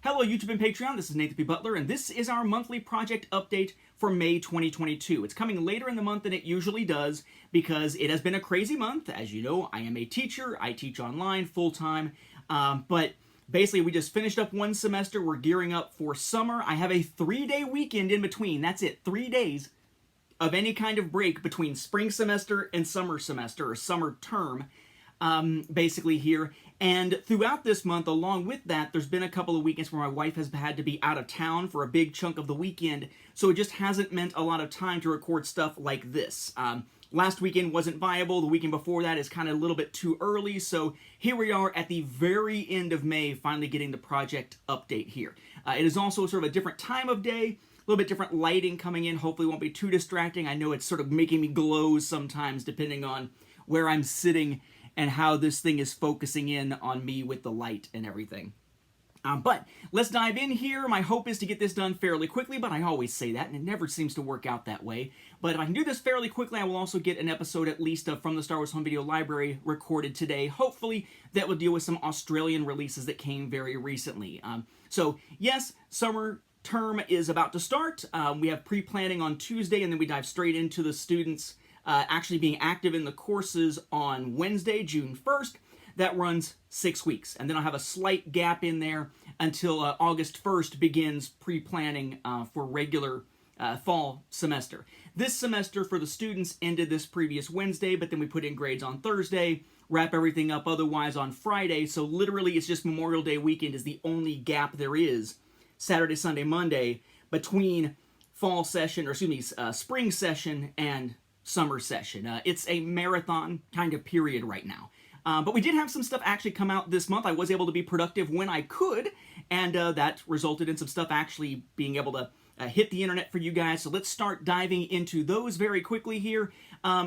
Hello YouTube and Patreon, this is Nathan P. Butler, and this is our monthly project update for May 2022. It's coming later in the month than it usually does because it has been a crazy month. As you know, I am a teacher. I teach online full-time, but basically we just finished up one semester. We're gearing up for summer. I have a 3-day weekend in between. That's it, 3 days of any kind of break between spring semester and summer semester, or summer term, basically here. And throughout this month, along with that, there's been a couple of weekends where my wife has had to be out of town for a big chunk of the weekend, so it just hasn't meant a lot of time to record stuff like this. Last weekend wasn't viable. The weekend before that is kind of a little bit too early, so here we are at the very end of May, finally getting the project update here. It is also sort of a different time of day, a little bit different lighting coming in. Hopefully it won't be too distracting. I know it's sort of making me glow sometimes depending on where I'm sitting and how this thing is focusing in on me with the light and everything. But let's dive in here. My hope is to get this done fairly quickly, but I always say that, and it never seems to work out that way. But if I can do this fairly quickly, I will also get an episode at least from the Star Wars Home Video Library recorded today. Hopefully that will deal with some Australian releases that came very recently. So yes, summer term is about to start. We have pre-planning on Tuesday, and then we dive straight into the students actually being active in the courses on Wednesday, June 1st. That runs 6 weeks. And then I'll have a slight gap in there until August 1st begins pre-planning for regular fall semester. This semester for the students ended this previous Wednesday, but then we put in grades on Thursday, wrap everything up otherwise on Friday. So literally it's just Memorial Day weekend is the only gap there is, Saturday, Sunday, Monday, between fall session, or excuse me, spring session and summer session. It's a marathon kind of period right now. But we did have some stuff actually come out this month. I was able to be productive when I could, and that resulted in some stuff actually being able to hit the internet for you guys. So let's start diving into those very quickly here.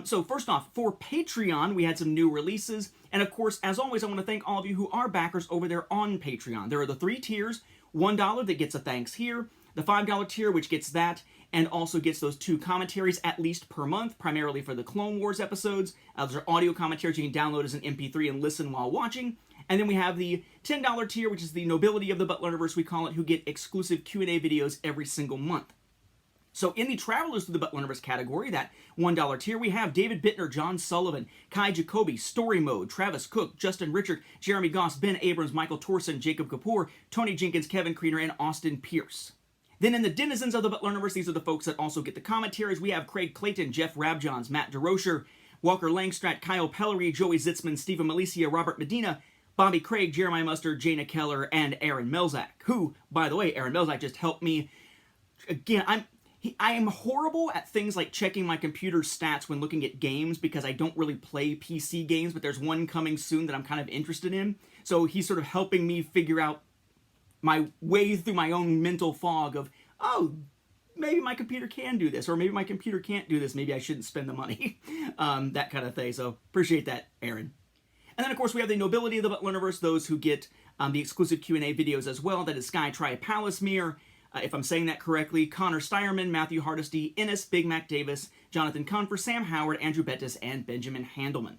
So first off, for Patreon, we had some new releases. And of course, as always, I want to thank all of you who are backers over there on Patreon. There are the 3 tiers, $1 that gets a thanks here, the $5 tier, which gets that, and also gets those 2 commentaries at least per month, primarily for the Clone Wars episodes. Those are audio commentaries you can download as an MP3 and listen while watching. And then we have the $10 tier, which is the nobility of the Butler universe, we call it, who get exclusive Q&A videos every single month. So in the Travelers to the Butler universe category, that $1 tier, we have David Bittner, John Sullivan, Kai Jacoby, Story Mode, Travis Cook, Justin Richard, Jeremy Goss, Ben Abrams, Michael Torson, Jacob Kapoor, Tony Jenkins, Kevin Kriener, and Austin Pierce. Then in the Denizens of the Butler universe, these are the folks that also get the commentaries. We have Craig Clayton, Jeff Rabjohns, Matt DeRocher, Walker Langstrat, Kyle Pellery, Joey Zitzman, Stephen Malicia, Robert Medina, Bobby Craig, Jeremiah Mustard, Jaina Keller, and Aaron Melzak, who, by the way, Aaron Melzak just helped me. Again, I am horrible at things like checking my computer's stats when looking at games because I don't really play PC games, but there's one coming soon that I'm kind of interested in. So he's sort of helping me figure out my way through my own mental fog of, oh, maybe my computer can do this, or maybe my computer can't do this, maybe I shouldn't spend the money, that kind of thing. So appreciate that, Aaron. And then, of course, we have the nobility of the Butler universe, those who get the exclusive Q&A videos as well. That is Sky Tri Pallasmere, if I'm saying that correctly, Connor Steyerman, Matthew Hardesty, Ennis, Big Mac Davis, Jonathan Confer, Sam Howard, Andrew Bettis, and Benjamin Handelman.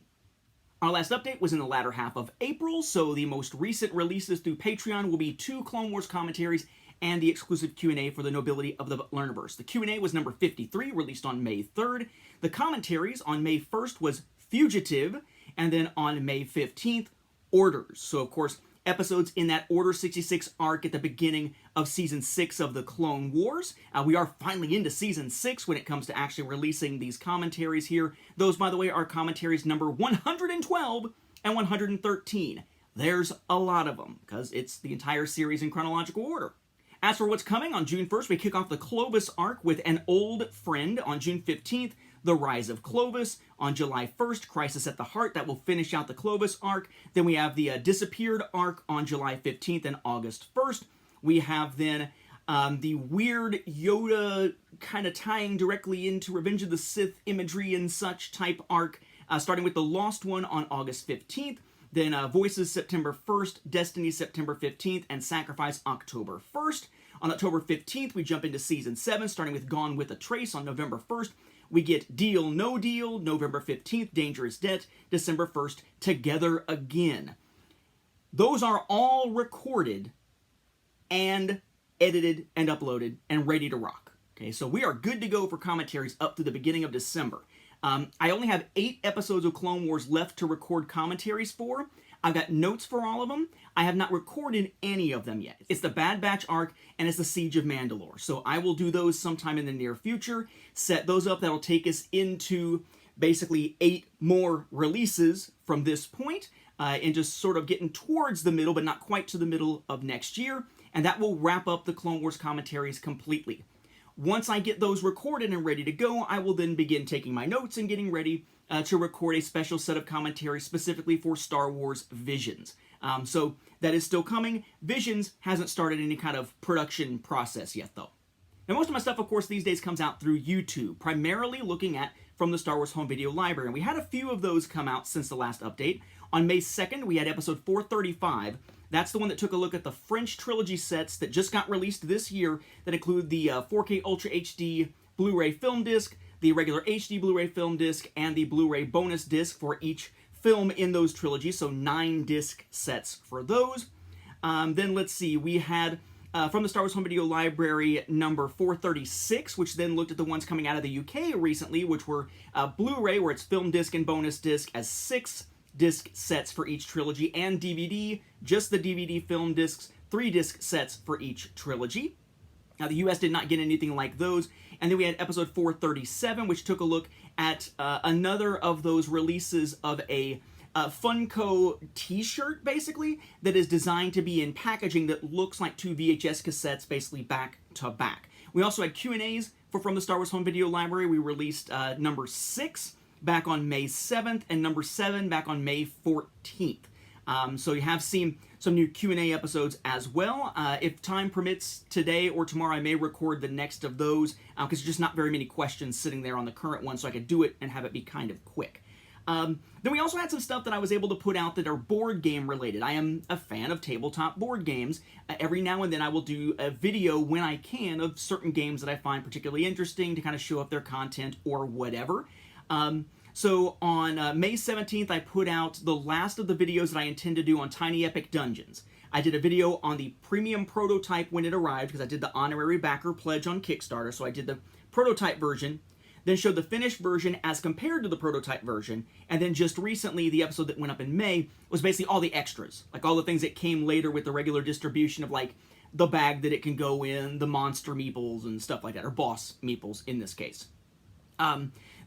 Our last update was in the latter half of April, so the most recent releases through Patreon will be 2 Clone Wars commentaries and the exclusive Q&A for the nobility of the Learniverse. The Q&A was number 53, released on May 3rd. The commentaries on May 1st was Fugitive, and then on May 15th, Orders. So, of course, episodes in that Order 66 arc at the beginning of Season 6 of the Clone Wars. We are finally into Season 6 when it comes to actually releasing these commentaries here. Those, by the way, are commentaries number 112 and 113. There's a lot of them, because it's the entire series in chronological order. As for what's coming, on June 1st, we kick off the Clovis arc with An Old Friend. On June 15th, The Rise of Clovis. On July 1st, Crisis at the Heart. That will finish out the Clovis arc. Then we have the Disappeared arc on July 15th and August 1st. We have then the weird Yoda kind of tying directly into Revenge of the Sith imagery and such type arc, starting with the Lost One on August 15th. Then Voices September 1st, Destiny September 15th, and Sacrifice October 1st. On October 15th, we jump into Season 7, starting with Gone with a Trace on November 1st. We get Deal No Deal, November 15th, Dangerous Debt, December 1st, Together Again. Those are all recorded and edited and uploaded and ready to rock. Okay, so we are good to go for commentaries up to the beginning of December. I only have 8 episodes of Clone Wars left to record commentaries for. I've got notes for all of them. I have not recorded any of them yet. It's the Bad Batch arc and it's the Siege of Mandalore. So I will do those sometime in the near future, set those up. That'll take us into basically 8 more releases from this point, and just sort of getting towards the middle, but not quite to the middle of next year. And that will wrap up the Clone Wars commentaries completely. Once I get those recorded and ready to go, I will then begin taking my notes and getting ready to record a special set of commentaries specifically for Star Wars Visions. So that is still coming. Visions hasn't started any kind of production process yet, though. Now, most of my stuff, of course, these days comes out through YouTube, primarily looking at from the Star Wars Home Video Library. And we had a few of those come out since the last update. On May 2nd, we had episode 435. That's the one that took a look at the French trilogy sets that just got released this year that include the 4K Ultra HD Blu-ray film disc, the regular HD Blu-ray film disc, and the Blu-ray bonus disc for each film in those trilogies, so 9 disc sets for those. Then let's see, we had from the Star Wars Home Video Library number 436, which then looked at the ones coming out of the UK recently, which were Blu-ray, where it's film disc and bonus disc as 6 disc sets for each trilogy, and DVD, just the DVD film discs, 3 disc sets for each trilogy. Now, the US did not get anything like those. And then we had episode 437, which took a look at another of those releases of a Funko t-shirt, basically, that is designed to be in packaging that looks like 2 VHS cassettes, basically back to back. We also had Q&As from the Star Wars Home Video Library. We released number 6 back on May 7th, and number 7 back on May 14th. So you have seen some new Q&A episodes as well. If time permits, today or tomorrow I may record the next of those, because there's just not very many questions sitting there on the current one, so I could do it and have it be kind of quick. Then we also had some stuff that I was able to put out that are board game related. I am a fan of tabletop board games. Every now and then I will do a video when I can of certain games that I find particularly interesting to kind of show up their content or whatever. So on May 17th, I put out the last of the videos that I intend to do on Tiny Epic Dungeons. I did a video on the premium prototype when it arrived, because I did the honorary backer pledge on Kickstarter, so I did the prototype version, then showed the finished version as compared to the prototype version, and then just recently, the episode that went up in May was basically all the extras, like all the things that came later with the regular distribution of like the bag that it can go in, the monster meeples and stuff like that, or boss meeples in this case.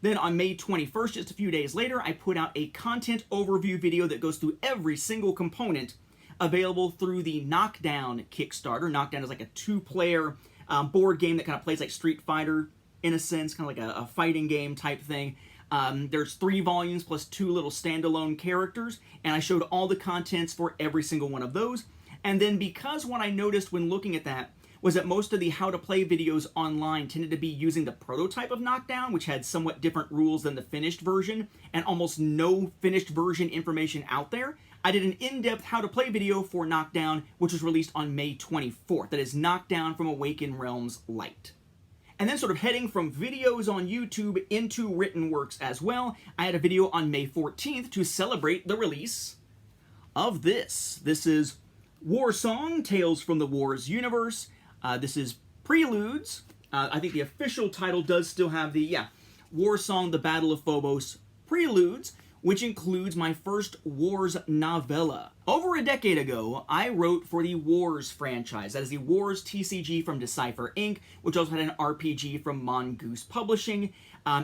Then on May 21st, just a few days later, I put out a content overview video that goes through every single component available through the Knockdown Kickstarter. Knockdown is like a 2-player board game that kind of plays like Street Fighter in a sense, kind of like a fighting game type thing. There's 3 volumes plus 2 little standalone characters, and I showed all the contents for every single one of those. And then because what I noticed when looking at that was that most of the how to play videos online tended to be using the prototype of Knockdown, which had somewhat different rules than the finished version, and almost no finished version information out there. I did an in-depth how to play video for Knockdown, which was released on May 24th. That is Knockdown from Awakened Realms Light. And then sort of heading from videos on YouTube into written works as well, I had a video on May 14th to celebrate the release of this. This is War Song, Tales from the Wars Universe. This is Preludes. I think the official title does still have the, War Song, The Battle of Phobos Preludes, which includes my first Wars novella. Over a decade ago, I wrote for the Wars franchise. That is the Wars TCG from Decipher Inc., which also had an RPG from Mongoose Publishing.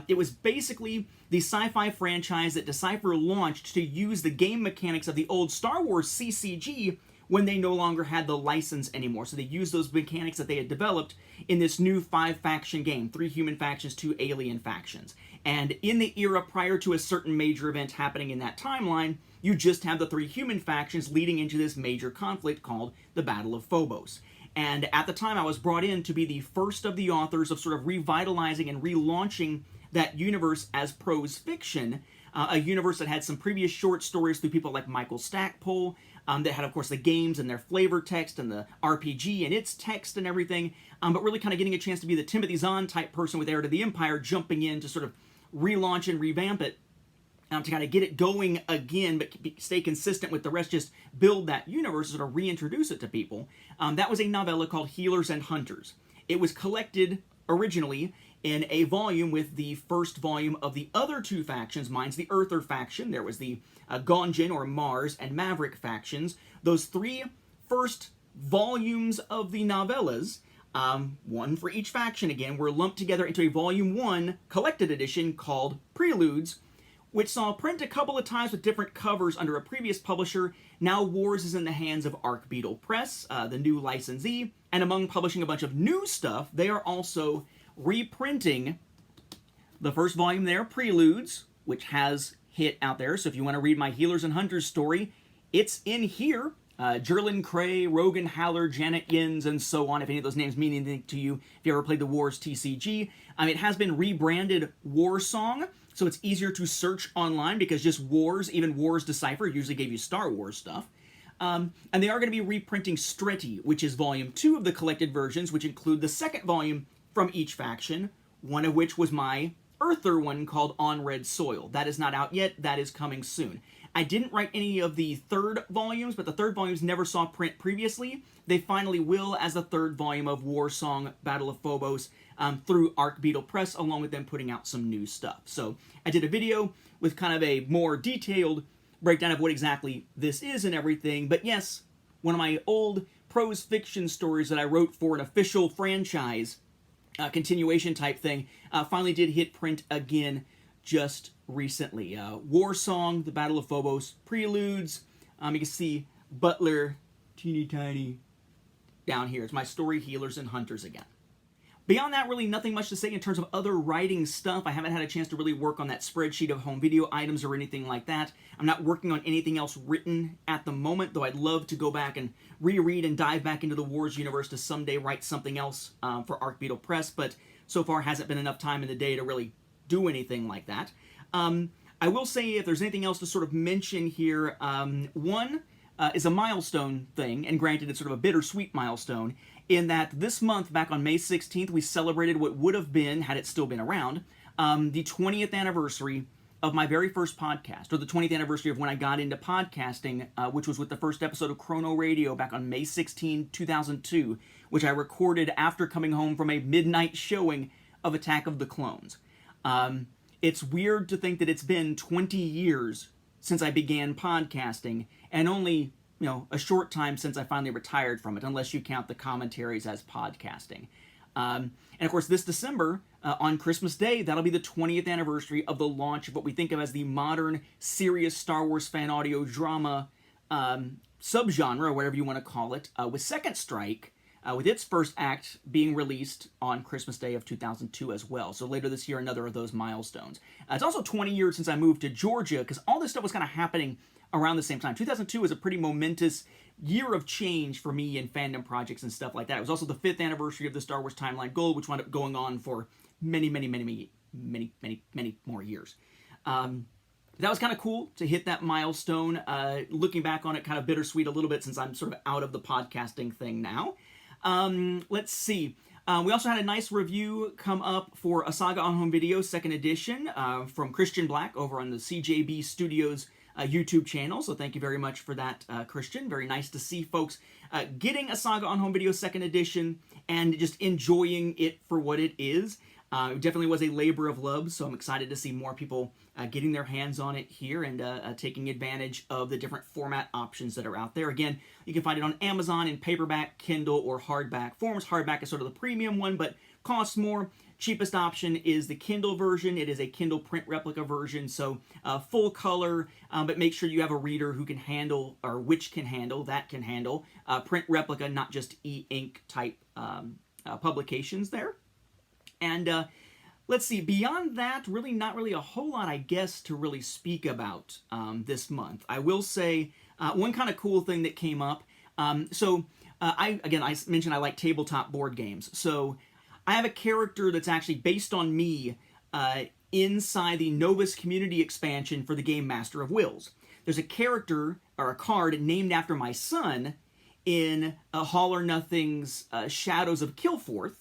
It was basically the sci-fi franchise that Decipher launched to use the game mechanics of the old Star Wars CCG when they no longer had the license anymore. So they used those mechanics that they had developed in this new 5-faction game, 3 human factions, 2 alien factions. And in the era prior to a certain major event happening in that timeline, you just have the 3 human factions leading into this major conflict called the Battle of Phobos. And at the time, I was brought in to be the first of the authors of sort of revitalizing and relaunching that universe as prose fiction, a universe that had some previous short stories through people like Michael Stackpole, that had, of course, the games and their flavor text and the RPG and its text and everything, but really kind of getting a chance to be the Timothy Zahn type person with Heir to the Empire, jumping in to sort of relaunch and revamp it to kind of get it going again, but stay consistent with the rest, just build that universe, sort of reintroduce it to people. That was a novella called Healers and Hunters. It was collected originally in a volume with the first volume of the other two factions. Mine's the Earther faction. There was the Gonjin, or Mars, and Maverick factions. Those three first volumes of the novellas, one for each faction again, were lumped together into a volume 1 collected edition called Preludes, which saw print a couple of times with different covers under a previous publisher. Now Wars is in the hands of Arc-Beetle Press, the new licensee, and among publishing a bunch of new stuff, they are also reprinting the first volume there, Preludes, which has hit out there. So if you want to read my Healers and Hunters story, it's in here. Jerlin Cray, Rogan Haller, Janet Yins, and so on, if any of those names mean anything to you, if you ever played the Wars TCG. It has been rebranded War Song, so it's easier to search online because just Wars, even Wars Decipher, usually gave you Star Wars stuff. And they are going to be reprinting Stretti, which is volume 2 of the collected versions, which include the second volume from each faction, one of which was my Earther one called On Red Soil. That is not out yet. That is coming soon. I didn't write any of the third volumes, but the third volumes never saw print previously. They finally will as the third volume of War Song Battle of Phobos through Arc-Beetle Press, along with them putting out some new stuff. So I did a video with kind of a more detailed breakdown of what exactly this is and everything. But yes, one of my old prose fiction stories that I wrote for an official franchise continuation type thing finally did hit print again just recently. War Song, The Battle of Phobos, Preludes. You can see Butler, teeny tiny, down here. It's my story, Healers and Hunters again. Beyond that, really nothing much to say in terms of other writing stuff. I haven't had a chance to really work on that spreadsheet of home video items or anything like that. I'm not working on anything else written at the moment, though I'd love to go back and reread and dive back into the Wars universe to someday write something else for Arc-Beetle Press, but so far hasn't been enough time in the day to really do anything like that. I will say, if there's anything else to sort of mention here, one is a milestone thing, and granted it's sort of a bittersweet milestone, in that this month, back on May 16th, we celebrated what would have been, had it still been around, the 20th anniversary of my very first podcast, or the 20th anniversary of when I got into podcasting, which was with the first episode of Chrono Radio back on May 16, 2002, which I recorded after coming home from a midnight showing of Attack of the Clones. It's weird to think that it's been 20 years since I began podcasting, and only, a short time since I finally retired from it, unless you count the commentaries as podcasting. And of course, this December, on Christmas Day, that'll be the 20th anniversary of the launch of what we think of as the modern, serious Star Wars fan audio drama subgenre, or whatever you want to call it, with Second Strike, with its first act being released on Christmas Day of 2002 as well. So later this year, another of those milestones. It's also 20 years since I moved to Georgia, because all this stuff was kind of happening around the same time. 2002 was a pretty momentous year of change for me in fandom projects and stuff like that. It was also the 5th anniversary of the Star Wars Timeline Gold, which wound up going on for many more years. That was kind of cool to hit that milestone. Looking back on it, kind of bittersweet a little bit since I'm sort of out of the podcasting thing now. Let's see. We also had a nice review come up for a Saga on Home Video 2nd edition from Christian Black over on the CJB Studios YouTube channel. So thank you very much for that, Christian. Very nice to see folks getting a Saga on Home Video 2nd edition and just enjoying it for what it is. It definitely was a labor of love, so I'm excited to see more people getting their hands on it here and taking advantage of the different format options that are out there. Again, you can find it on Amazon in paperback, Kindle, or hardback forms. Hardback is sort of the premium one, but costs more. Cheapest option is the Kindle version. It is a Kindle print replica version, so full color, but make sure you have a reader who can handle, or which can handle, print replica, not just e-ink type publications there. And let's see, beyond that, really not really a whole lot, I guess, to really speak about this month. I will say one kind of cool thing that came up. I mentioned I like tabletop board games. So I have a character that's actually based on me inside the Novus community expansion for the game Master of Wills. There's a character, or a card, named after my son in All or Nothing's Shadows of Kilforth.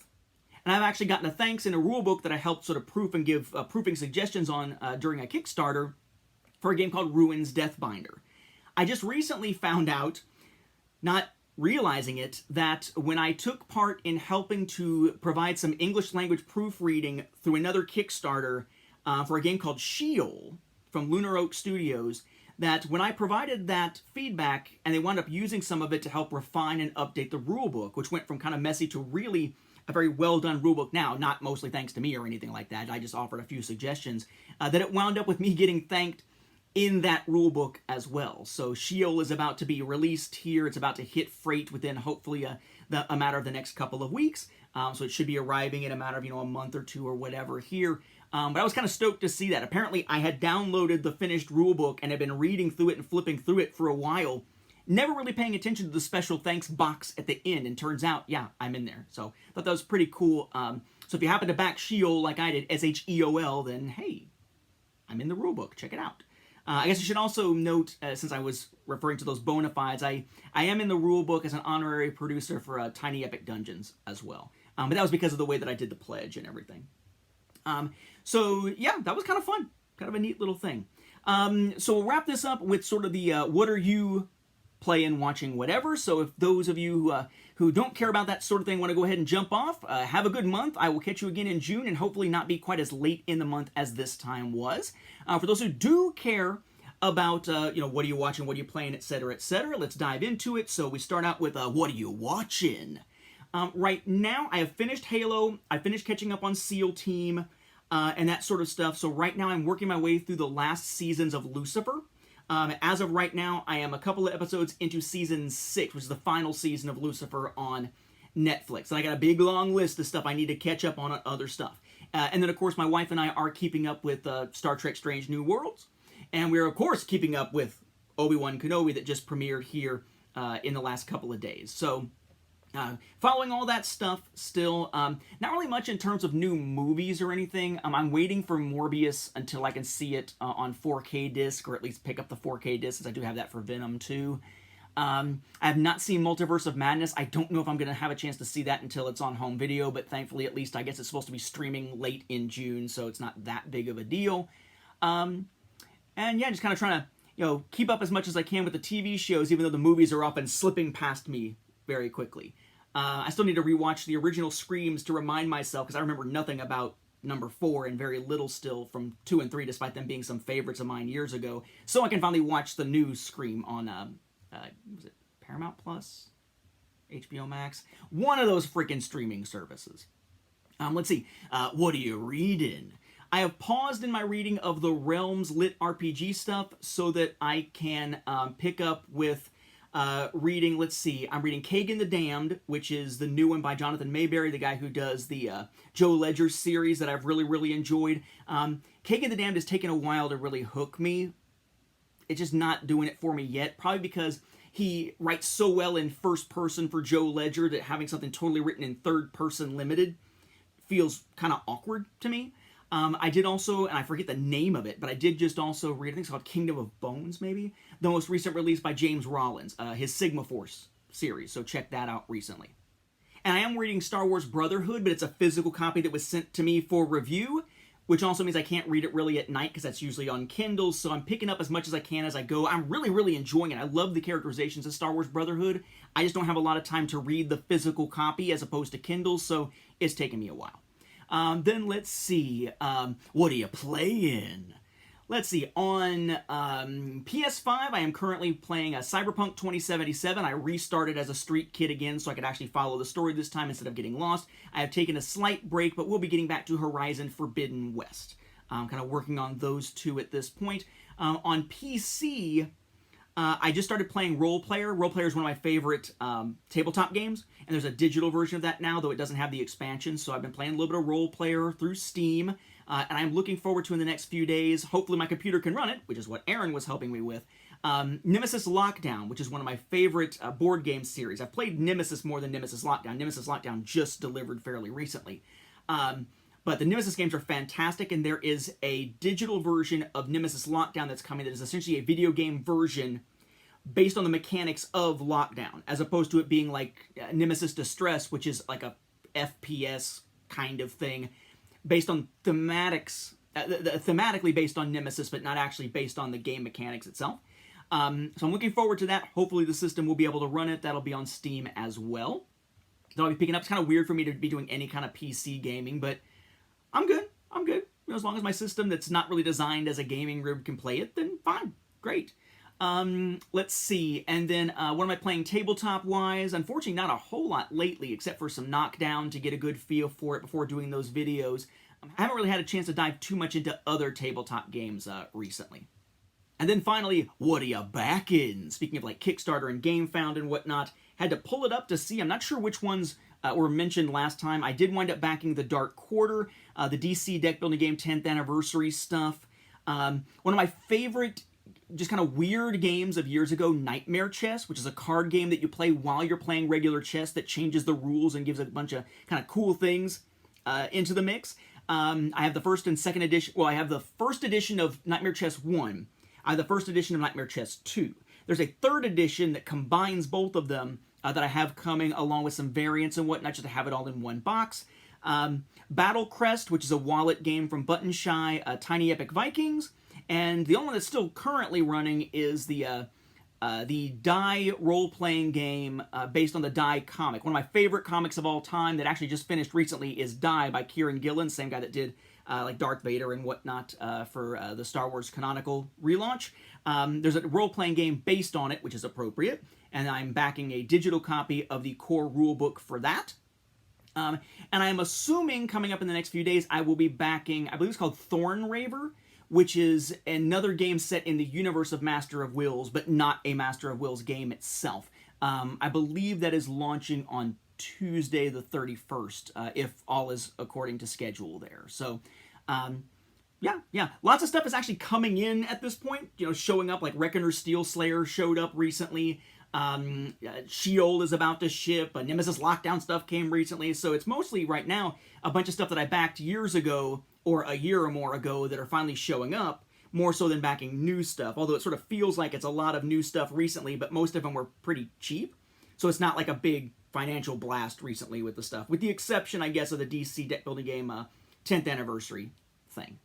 And I've actually gotten a thanks in a rulebook that I helped sort of proof and give proofing suggestions on during a Kickstarter for a game called Ruins Deathbinder. I just recently found out, not realizing it, that when I took part in helping to provide some English language proofreading through another Kickstarter for a game called Sheol from Lunar Oak Studios, that when I provided that feedback and they wound up using some of it to help refine and update the rulebook, which went from kind of messy to really a very well done rulebook now, not mostly thanks to me or anything like that, I just offered a few suggestions, that it wound up with me getting thanked in that rulebook as well. So Sheol is about to be released here. It's about to hit freight within hopefully a matter of the next couple of weeks. So it should be arriving in a matter of, a month or two or whatever here. But I was kind of stoked to see that. Apparently I had downloaded the finished rulebook and had been reading through it and flipping through it for a while, never really paying attention to the special thanks box at the end, and turns out, yeah, I'm in there. So I thought that was pretty cool. So if you happen to back Sheol like I did, S-H-E-O-L, then hey, I'm in the rulebook. Check it out. I guess I should also note, since I was referring to those bona fides, I am in the rulebook as an honorary producer for Tiny Epic Dungeons as well. But that was because of the way that I did the pledge and everything. So yeah, that was kind of fun. Kind of a neat little thing. So we'll wrap this up with sort of the what are you playing, watching, whatever. So if those of you who don't care about that sort of thing want to go ahead and jump off, have a good month. I will catch you again in June and hopefully not be quite as late in the month as this time was. For those who do care about, what are you watching, what are you playing, etc., let's dive into it. So we start out with what are you watching? Right now, I have finished Halo. I finished catching up on SEAL Team and that sort of stuff. So right now, I'm working my way through the last seasons of Lucifer. As of right now, I am a couple of episodes into season 6, which is the final season of Lucifer on Netflix. And I got a big long list of stuff I need to catch up on other stuff. And then, of course, my wife and I are keeping up with Star Trek Strange New Worlds. And we're, of course, keeping up with Obi-Wan Kenobi that just premiered here in the last couple of days. So following all that stuff still, not really much in terms of new movies or anything. I'm waiting for Morbius until I can see it on 4K disc, or at least pick up the 4K disc, since I do have that for Venom 2. I have not seen Multiverse of Madness. I don't know if I'm going to have a chance to see that until it's on home video, but thankfully, at least, I guess it's supposed to be streaming late in June, so it's not that big of a deal. And yeah, just kind of trying to, keep up as much as I can with the TV shows, even though the movies are often slipping past me very quickly. I still need to rewatch the original Screams to remind myself, because I remember nothing about number 4 and very little still from 2 and 3, despite them being some favorites of mine years ago, so I can finally watch the new Scream on, was it Paramount Plus? HBO Max? One of those freaking streaming services. Let's see. What are you reading? I have paused in my reading of the Realms Lit RPG stuff so that I can pick up with reading, let's see, I'm reading Kagan the Damned, which is the new one by Jonathan Mayberry, the guy who does the Joe Ledger series that I've really, really enjoyed. Kagan the Damned has taken a while to really hook me. It's just not doing it for me yet, probably because he writes so well in first person for Joe Ledger that having something totally written in third person limited feels kind of awkward to me. I did also, and I forget the name of it, but I did just also read, I think it's called Kingdom of Bones, maybe? The most recent release by James Rollins, his Sigma Force series, so check that out recently. And I am reading Star Wars Brotherhood, but it's a physical copy that was sent to me for review, which also means I can't read it really at night, because that's usually on Kindle, so I'm picking up as much as I can as I go. I'm really, really enjoying it. I love the characterizations of Star Wars Brotherhood. I just don't have a lot of time to read the physical copy as opposed to Kindle, so it's taken me a while. Then let's see, what are you playing? Let's see, on PS5, I am currently playing Cyberpunk 2077. I restarted as a street kid again so I could actually follow the story this time instead of getting lost. I have taken a slight break, but we'll be getting back to Horizon Forbidden West. I'm kind of working on those two at this point. On PC, I just started playing Role Player. Role Player is one of my favorite tabletop games, and there's a digital version of that now, though it doesn't have the expansion, so I've been playing a little bit of Role Player through Steam, and I'm looking forward to in the next few days, hopefully my computer can run it, which is what Aaron was helping me with, Nemesis Lockdown, which is one of my favorite board game series. I've played Nemesis more than Nemesis Lockdown. Nemesis Lockdown just delivered fairly recently. But the Nemesis games are fantastic, and there is a digital version of Nemesis Lockdown that's coming that is essentially a video game version based on the mechanics of Lockdown, as opposed to it being like Nemesis Distress, which is like a FPS kind of thing, based on thematics thematically based on Nemesis, but not actually based on the game mechanics itself. So I'm looking forward to that. Hopefully the system will be able to run it. That'll be on Steam as well. That I'll be picking up. It's kind of weird for me to be doing any kind of PC gaming, but I'm good. I'm good. As long as my system that's not really designed as a gaming rig can play it, then fine. Great. Let's see. And then what am I playing tabletop-wise? Unfortunately, not a whole lot lately, except for some Knockdown to get a good feel for it before doing those videos. I haven't really had a chance to dive too much into other tabletop games recently. And then finally, what are you backing? Speaking of like Kickstarter and GameFound and whatnot, had to pull it up to see. I'm not sure which ones were mentioned last time. I did wind up backing the Dark Quarter, the DC deck building game 10th anniversary stuff. One of my favorite, just kind of weird games of years ago, Nightmare Chess, which is a card game that you play while you're playing regular chess that changes the rules and gives a bunch of kind of cool things into the mix. I have the first and second edition. Well, I have the first edition of Nightmare Chess 1. I have the first edition of Nightmare Chess 2. There's a third edition that combines both of them that I have coming, along with some variants and whatnot, just to have it all in one box. Battle Crest, which is a wallet game from Button Shy, Tiny Epic Vikings, and the only one that's still currently running is the Die role-playing game based on the Die comic. One of my favorite comics of all time that actually just finished recently is Die by Kieran Gillen, same guy that did like Darth Vader and whatnot for the Star Wars canonical relaunch. There's a role-playing game based on it, which is appropriate, and I'm backing a digital copy of the core rulebook for that. And I'm assuming coming up in the next few days, I will be backing, I believe it's called Thornraver, which is another game set in the universe of Master of Wills, but not a Master of Wills game itself. I believe that is launching on Tuesday the 31st, if all is according to schedule there. So, yeah. Lots of stuff is actually coming in at this point, showing up, like Reckoner Steel Slayer showed up recently. Sheol is about to ship. Nemesis Lockdown stuff came recently. So it's mostly right now a bunch of stuff that I backed years ago or a year or more ago that are finally showing up, more so than backing new stuff. Although it sort of feels like it's a lot of new stuff recently, but most of them were pretty cheap. So it's not like a big financial blast recently with the stuff, with the exception, I guess, of the DC deck building game 10th anniversary thing.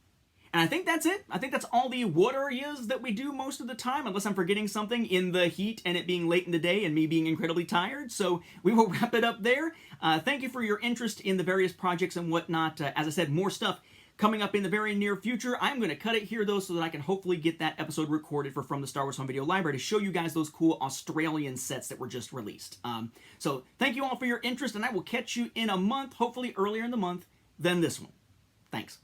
And I think that's it. I think that's all the what are yous that we do most of the time, unless I'm forgetting something in the heat and it being late in the day and me being incredibly tired. So we will wrap it up there. Thank you for your interest in the various projects and whatnot. As I said, more stuff coming up in the very near future. I'm going to cut it here, though, so that I can hopefully get that episode recorded for From the Star Wars Home Video Library to show you guys those cool Australian sets that were just released. So thank you all for your interest, and I will catch you in a month, hopefully earlier in the month than this one. Thanks.